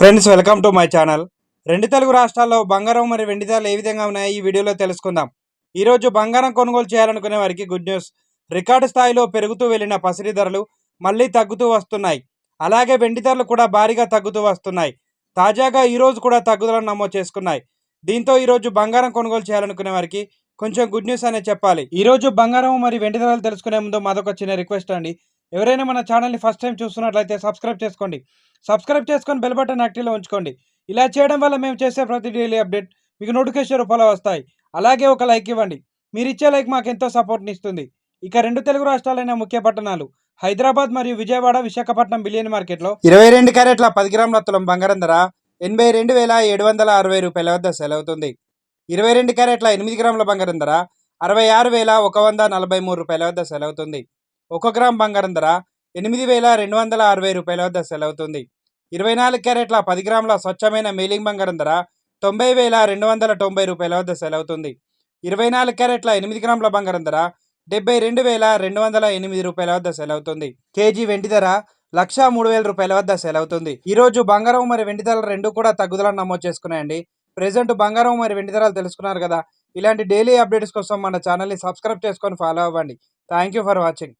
Friends, welcome to my channel. రెండు తెలుగు రాష్ట్రాల్లో బంగారం మరియు వెండి ధరలు ఏ విధంగా ఉన్నాయో ఈ వీడియోలో తెలుసుకుందాం. ఈరోజు బంగారం కొనుగోలు చేయాలనుకునే వారికి గుడ్ న్యూస్. రికార్డు స్థాయిలో పెరుగుతూ వెళ్లిన పసిడి ధరలు మళ్ళీ తగ్గుతూ వస్తున్నాయి. అలాగే వెండి ధరలు కూడా భారీగా తగ్గుతూ వస్తున్నాయి. తాజాగా ఈరోజు కూడా తగ్గుదలను నమోదు చేసుకున్నాయి. దీంతో ఈరోజు బంగారం కొనుగోలు చేయాలనుకునే వారికి కొంచెం గుడ్ న్యూస్ అనే చెప్పాలి. ఈరోజు బంగారం మరియు వెండి ధరలు తెలుసుకునే ముందు మాదొక చిన్న రిక్వెస్ట్ అండి. ఎవరైనా మన ఛానల్ని ఫస్ట్ టైం చూస్తున్నట్లయితే సబ్స్క్రైబ్ చేసుకోండి. సబ్స్క్రైబ్ చేసుకొని బెల్ బటన్ యాక్టివ్లో ఉంచుకోండి. ఇలా చేయడం వల్ల మేము చేసే ప్రతి డైలీ అప్డేట్ మీకు నోటిఫికేషన్ రూపంలో వస్తాయి. అలాగే ఒక లైక్ ఇవ్వండి. మీరు ఇచ్చే లైక్ మాకు ఎంతో సపోర్ట్ని ఇస్తుంది. ఇక రెండు తెలుగు రాష్ట్రాలైన ముఖ్య పట్టణాలు హైదరాబాద్ మరియు విజయవాడ, విశాఖపట్నం బిలియన్ మార్కెట్లో 22 క్యారెట్ల 10 గ్రాముల తులం బంగారం ధర 82,760 రూపాయల వద్ద సెలవుతుంది. 22 క్యారెట్ల 8 గ్రాముల బంగారం ధర 66,143 రూపాయల వద్ద సెలవుతుంది. 1 గ్రామ్ బంగారం ధర 8,260 రూపాయల వద్ద సెలవుతుంది. 24 క్యారెట్ల 10 గ్రాముల స్వచ్ఛమైన మేలింగ్ బంగారం ధర 90,290 రూపాయల వద్ద సెలవుతుంది. 24 క్యారెట్ల 8 గ్రాముల బంగారం ధర 72,208 రూపాయల వద్ద సెలవుతుంది. కేజీ వెండి ధర 1,03,000 రూపాయల వద్ద సెలవుతుంది. ఈరోజు బంగారం మరియు వెండి ధరలు రెండు కూడా తగ్గుదలను నమోదు చేసుకున్నాయండి. ప్రెజెంట్ బంగారం మరియు వెండి ధరలు తెలుసుకున్నారు కదా. ఇలాంటి డైలీ అప్డేట్స్ కోసం మన ఛానల్ని సబ్స్క్రైబ్ చేసుకొని ఫాలో అవ్వండి. Thank you for watching.